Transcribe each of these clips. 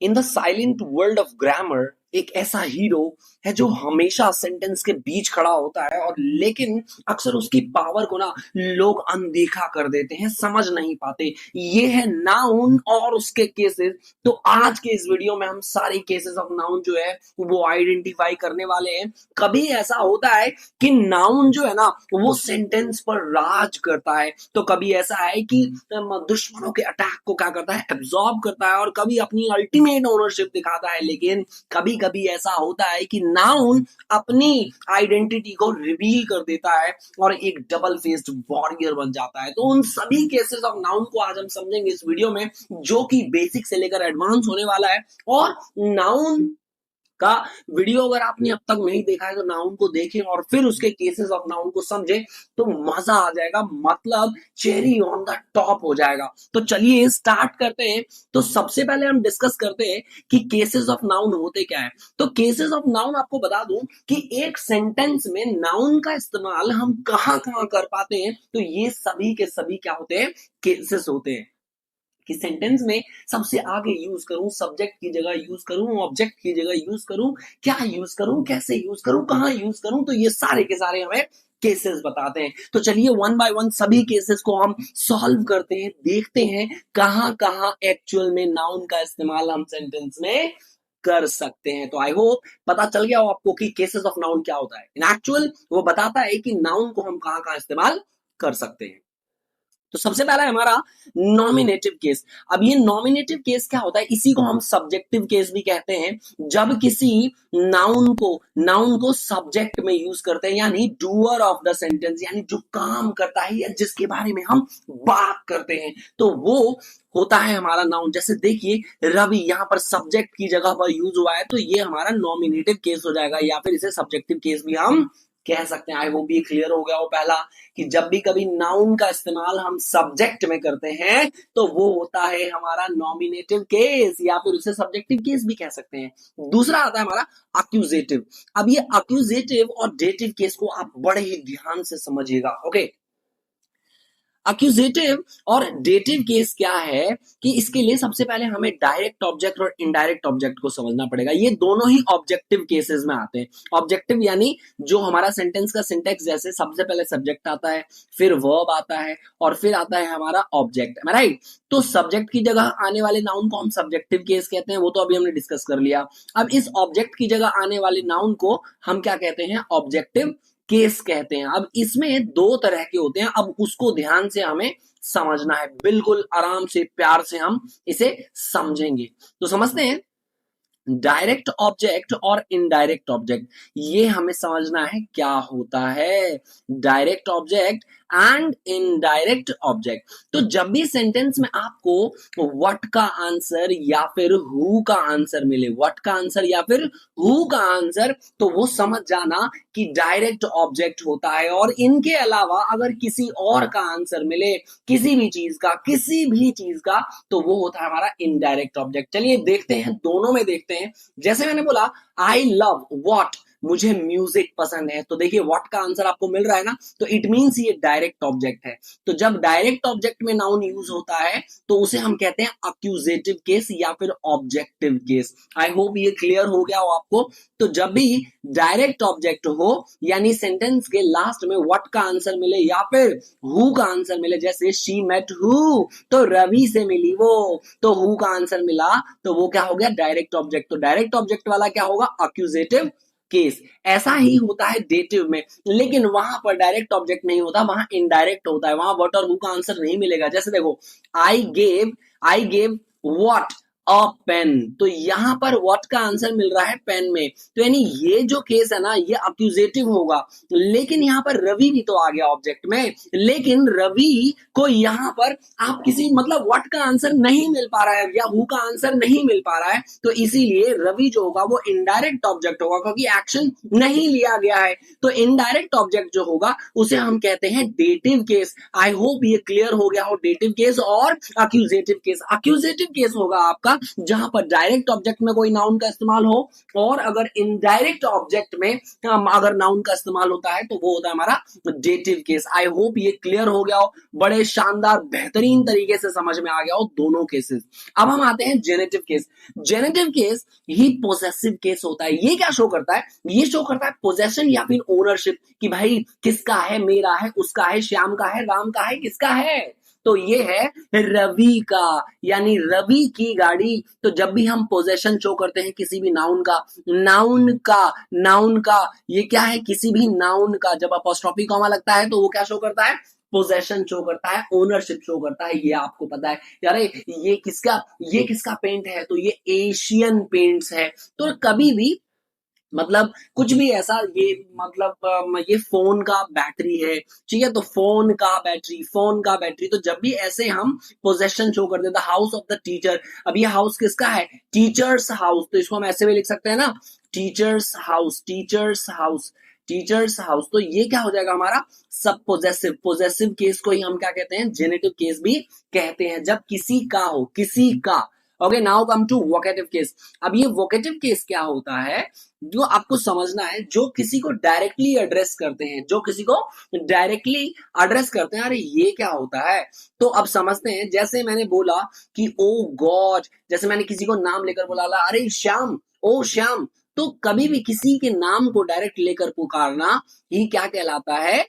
In the silent world of grammar एक ऐसा hero है जो हमेशा सेंटेंस के बीच खड़ा होता है और लेकिन अक्सर उसकी पावर को ना लोग अनदेखा कर देते हैं, समझ नहीं पाते। ये है नाउन और उसके केसेस। तो आज के इस वीडियो में हम सारे केसेस ऑफ नाउन जो है वो आइडेंटिफाई करने वाले हैं। कभी ऐसा होता है कि नाउन जो है ना वो सेंटेंस पर राज करता है, तो कभी ऐसा है कि दुश्मनों के अटैक को क्या करता है, एब्जॉर्ब करता है, और कभी अपनी अल्टीमेट ओनरशिप दिखाता है। लेकिन कभी कभी ऐसा होता है कि नाउन अपनी आइडेंटिटी को रिवील कर देता है और एक डबल फेस्ड वॉरियर बन जाता है। तो उन सभी केसेस ऑफ नाउन को आज हम समझेंगे इस वीडियो में, जो कि बेसिक से लेकर एडवांस होने वाला है। और नाउन का वीडियो अगर आपने अब तक नहीं देखा है तो नाउन को देखें और फिर उसके केसेस ऑफ नाउन को समझें, तो मजा आ जाएगा, मतलब चेरी ऑन द टॉप हो जाएगा। तो चलिए स्टार्ट करते हैं। तो सबसे पहले हम डिस्कस करते हैं कि केसेस ऑफ नाउन होते क्या है। तो केसेस ऑफ नाउन आपको बता दूं कि एक सेंटेंस में नाउन का इस्तेमाल हम कहां कहां कर पाते हैं। तो ये सभी के सभी क्या होते हैं, केसेस होते हैं। कि सेंटेंस में सबसे आगे यूज करूं, सब्जेक्ट की जगह यूज करूं, ऑब्जेक्ट की जगह यूज करूं, क्या यूज करूं, कैसे यूज करूं, कहां यूज करूं। तो ये सारे के सारे हमें केसेस बताते हैं। तो चलिए वन बाय वन सभी केसेस को हम सॉल्व करते हैं, देखते हैं कहां कहां एक्चुअल में नाउन का इस्तेमाल हम सेंटेंस में कर सकते हैं। तो आई होप पता चल गया हो आपको कि केसेस ऑफ नाउन क्या होता है। इन एक्चुअल वो बताता है कि नाउन को हम कहां कहां इस्तेमाल कर सकते हैं। तो सबसे पहला है हमारा नॉमिनेटिव केस। अब ये नॉमिनेटिव केस क्या होता है, इसी को हम सब्जेक्टिव केस भी कहते हैं। जब किसी नाउन को सब्जेक्ट में यूज करते हैं, यानी डूअर ऑफ द सेंटेंस, यानी जो काम करता है या जिसके बारे में हम बात करते हैं, तो वो होता है हमारा नाउन। जैसे देखिए रवि यहाँ पर सब्जेक्ट की जगह पर यूज हुआ है, तो ये हमारा नॉमिनेटिव केस हो जाएगा, या फिर इसे सब्जेक्टिव केस भी हम कह सकते हैं। आई होप ये क्लियर हो गया हो पहला, कि जब भी कभी नाउन का इस्तेमाल हम सब्जेक्ट में करते हैं तो वो होता है हमारा नॉमिनेटिव केस, या फिर उसे सब्जेक्टिव केस भी कह सकते हैं। दूसरा आता है हमारा अक्यूजेटिव। अब ये अक्यूजेटिव और डेटिव केस को आप बड़े ही ध्यान से समझिएगा। ओके, अक्यूजेटिव और डेटिव केस क्या है कि इसके लिए सबसे पहले हमें डायरेक्ट ऑब्जेक्ट और इनडायरेक्ट ऑब्जेक्ट को समझना पड़ेगा। ये दोनों ही ऑब्जेक्टिव केसेस में आते हैं। ऑब्जेक्टिव यानी जो हमारा सेंटेंस का सिंटेक्स, जैसे सबसे पहले सब्जेक्ट आता है, फिर वर्ब आता है और फिर आता है हमारा ऑब्जेक्ट, राइट। तो सब्जेक्ट की जगह आने वाले नाउन को हम सब्जेक्टिव केस कहते हैं, वो तो अभी हमने डिस्कस कर लिया। अब इस ऑब्जेक्ट की जगह आने वाले नाउन को हम क्या कहते हैं, ऑब्जेक्टिव केस कहते हैं। अब इसमें दो तरह के होते हैं, अब उसको ध्यान से हमें समझना है, बिल्कुल आराम से प्यार से हम इसे समझेंगे। तो समझते हैं डायरेक्ट ऑब्जेक्ट और इनडायरेक्ट ऑब्जेक्ट, ये हमें समझना है क्या होता है direct object and indirect object. तो जब भी सेंटेंस में आपको व्हाट का आंसर या फिर हु का आंसर मिले, व्हाट का आंसर या फिर हु का आंसर, तो वो समझ जाना कि डायरेक्ट ऑब्जेक्ट होता है। और इनके अलावा अगर किसी और का आंसर मिले, किसी भी चीज का, तो वो होता है हमारा इनडायरेक्ट ऑब्जेक्ट। चलिए देखते हैं, दोनों में देखते हैं। जैसे मैंने बोला आई लव व्हाट, मुझे म्यूजिक पसंद है, तो देखिए व्हाट का आंसर आपको मिल रहा है ना, तो इट मींस ये डायरेक्ट ऑब्जेक्ट है। तो जब डायरेक्ट ऑब्जेक्ट में नाउन यूज होता है तो उसे हम कहते हैं अक्यूजेटिव केस या फिर ऑब्जेक्टिव केस। आई होप ये क्लियर हो गया हो आपको। तो जब भी डायरेक्ट ऑब्जेक्ट हो, यानी सेंटेंस के लास्ट में व्हाट का आंसर मिले या फिर हु का आंसर मिले, जैसे शी मेट हु, तो रवि से मिली वो, तो हु का आंसर मिला, तो वो क्या हो गया, डायरेक्ट ऑब्जेक्ट। तो डायरेक्ट ऑब्जेक्ट वाला क्या होगा, अक्यूजेटिव केस। ऐसा ही होता है डेटिव में, लेकिन वहां पर डायरेक्ट ऑब्जेक्ट नहीं होता, वहां इनडायरेक्ट होता है, वहां व्हाट और हु का आंसर नहीं मिलेगा। जैसे देखो I gave what a pen, तो यहां पर व्हाट का आंसर मिल रहा है पेन में, तो यानी ये जो केस है ना ये अक्यूजेटिव होगा। लेकिन यहां पर रवि भी तो आ गया ऑब्जेक्ट में, लेकिन रवि को यहां पर आप किसी मतलब व्हाट का आंसर नहीं मिल पा रहा है या हु का आंसर नहीं मिल पा रहा है, तो इसीलिए रवि जो होगा वो इनडायरेक्ट ऑब्जेक्ट होगा, क्योंकि एक्शन नहीं लिया गया है। तो इनडायरेक्ट ऑब्जेक्ट जो होगा उसे हम कहते हैं डेटिव केस। आई होप ये क्लियर हो गया हो, डेटिव केस और अक्यूजेटिव केस। अक्यूजेटिव केस होगा आपका होगा जहां पर डायरेक्ट ऑब्जेक्ट में कोई नाउन का इस्तेमाल हो, और अगर इनडायरेक्ट ऑब्जेक्ट में अगर नाउन का इस्तेमाल होता है तो वो होता है हमारा डेटिव केस। आई होप ये क्लियर हो गया हो, बड़े शानदार बेहतरीन तरीके से समझ में आ गया हो दोनों केसेस। अब हम आते हैं जेनेटिव केस। जेनेटिव केस ही पोजेसिव केस होता है। ये क्या शो करता है? ये शो करता है पोजेशन या फिर ओनरशिप, कि भाई किसका है, मेरा है, उसका है, श्याम का है, राम का है, किसका है? तो ये है रवि का, यानी रवि की गाड़ी। तो जब भी हम पोजेशन शो करते हैं किसी भी नाउन का ये क्या है? किसी भी नाउन का जब अपॉस्ट्रोफी कॉमा लगता है तो वो क्या शो करता है? पोजेशन शो करता है, ओनरशिप शो करता है। ये आपको पता है यार। ये किसका पेंट है? तो ये एशियन पेंट्स है। तो कभी भी मतलब कुछ भी ऐसा, ये मतलब ये फोन का बैटरी है, ठीक है, तो फोन का बैटरी। तो जब भी ऐसे हम पोजेशन शो करते हैं, the house of the teacher, अब ये हाउस किसका है? Teachers house. तो इसको हम ऐसे भी लिख सकते हैं ना, teachers house, teachers house, teachers house. तो ये क्या हो जाएगा हमारा? सब पोजेसिव। पोजेसिव केस को ही हम क्या कहते हैं? जेनेटिव केस भी कहते हैं, जब किसी का हो, किसी का। Okay, now come to vocative case. अब ये वोकेटिव केस क्या होता है, जो आपको समझना है, जो किसी को डायरेक्टली एड्रेस करते हैं, जो किसी को डायरेक्टली एड्रेस करते हैं। अरे ये क्या होता है? तो अब समझते हैं। जैसे मैंने बोला कि ओ गॉड, जैसे मैंने किसी को नाम लेकर बोला, अरे श्याम, ओ श्याम। तो कभी भी किसी के नाम को डायरेक्ट लेकर पुकारना ही क्या कहलाता है?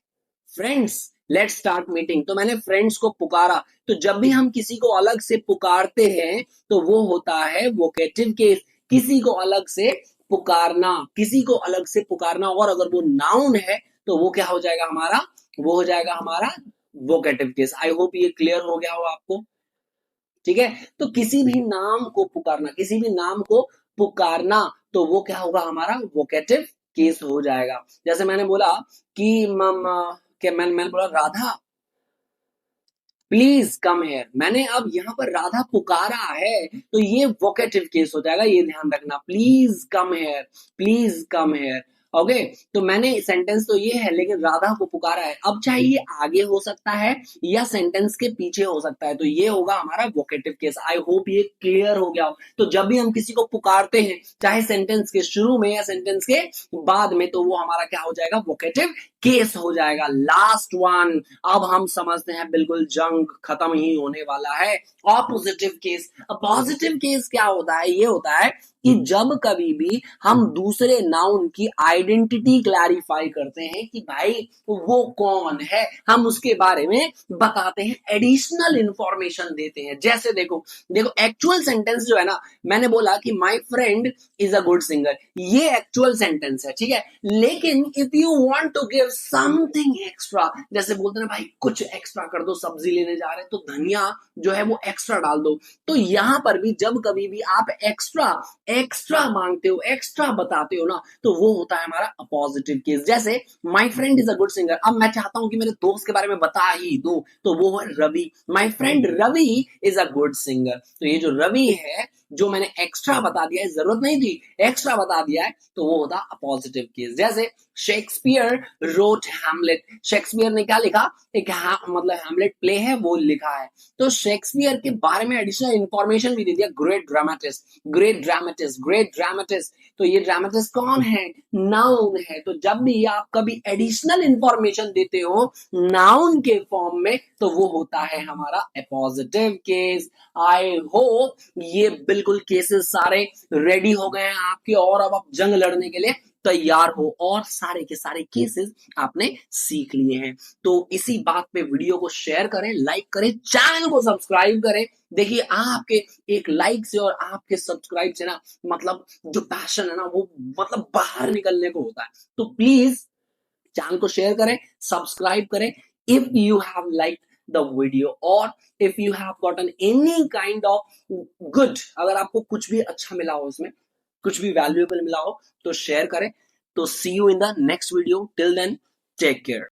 Friends, let's start meeting. तो मैंने फ्रेंड्स को पुकारा। तो जब भी हम किसी को अलग से पुकारते हैं तो वो होता है वोकेटिव केस। किसी को अलग से पुकारना, किसी को अलग से पुकारना, और अगर वो नाउन है तो वो क्या हो जाएगा हमारा? वो हो जाएगा हमारा वोकेटिव केस। आई होप ये क्लियर हो गया हो आपको। ठीक है, तो किसी भी नाम को पुकारना, किसी भी नाम को पुकारना, तो वो क्या होगा हमारा? वोकेटिव केस हो जाएगा। जैसे मैंने बोला कि मैंने बोला राधा प्लीज कम हेयर। मैंने अब यहाँ पर राधा पुकारा है, तो ये वोकेटिव केस हो जाएगा। ये ध्यान रखना, please come here, please come here. Okay, तो मैंने सेंटेंस तो ये है, लेकिन राधा को पुकारा है। अब चाहे ये आगे हो सकता है या सेंटेंस के पीछे हो सकता है, तो ये होगा हमारा वोकेटिव केस। आई होप ये क्लियर हो गया हो। तो जब भी हम किसी को पुकारते हैं, चाहे सेंटेंस के शुरू में या सेंटेंस के बाद में, तो वो हमारा क्या हो जाएगा? वोकेटिव केस हो जाएगा। लास्ट वन, अब हम समझते हैं, बिल्कुल जंग खत्म ही होने वाला है। ऑपोजिटिव केस। पॉजिटिव केस क्या होता है? ये होता है कि जब कभी भी हम दूसरे नाउन की आइडेंटिटी क्लैरिफाई करते हैं कि भाई वो कौन है, हम उसके बारे में बताते हैं, एडिशनल इंफॉर्मेशन देते हैं। जैसे देखो एक्चुअल सेंटेंस जो है ना, मैंने बोला कि my friend is a good singer, ये एक्चुअल सेंटेंस है, ठीक है। लेकिन if you want to give something extra, जैसे बोलते हैं भाई कुछ एक्स्ट्रा कर दो, सब्जी लेने जा रहे हैं तो धनिया जो है वो एक्स्ट्रा डाल दो। तो यहां पर भी जब कभी भी आप एक्स्ट्रा मांगते हो, एक्स्ट्रा बताते हो ना, तो वो होता है हमारा पॉजिटिव केस। जैसे my friend is a good singer, अब मैं चाहता हूं कि मेरे दोस्त के बारे में बता ही दूं, तो वो है Ravi. My friend Ravi is a good singer. तो ये जो रवि है, जो मैंने एक्स्ट्रा बता दिया है, जरूरत नहीं थी, एक्स्ट्रा बता दिया है, तो वो होता पॉजिटिव केस। जैसे शेक्सपियर रोट हैमलेट, शेक्सपियर ने क्या लिखा? एक मतलब हैमलेट प्ले है वो लिखा है। तो शेक्सपियर के बारे में एडिशनल इंफॉर्मेशन भी दे दिया, great dramatist, great dramatist, great dramatist. तो ये ड्रामेटिस्ट कौन है? नाउन है। तो जब भी आप कभी एडिशनल इंफॉर्मेशन देते हो नाउन के फॉर्म में, तो वो होता है हमारा पॉजिटिव केस। आई होप ये बिल्कुल केसेस सारे रेडी हो गए हैं आपके, और अब आप जंग लड़ने के लिए तैयार हो, और सारे के सारे केसेस आपने सीख लिए हैं। तो इसी बात पे वीडियो को शेयर करें, लाइक करें, चैनल को सब्सक्राइब करें। देखिए आपके एक लाइक से और आपके सब्सक्राइब से ना, मतलब जो पैशन है ना, वो मतलब बाहर निकलने को होता है। तो प्लीज चैनल को शेयर करें, सब्सक्राइब करें। If you have like the video, और if you have gotten any kind of good, अगर आपको कुछ भी अच्छा मिला हो, उसमें कुछ भी वैल्यूएबल मिला हो, तो शेयर करें। तो see you in the next video. Till then take care.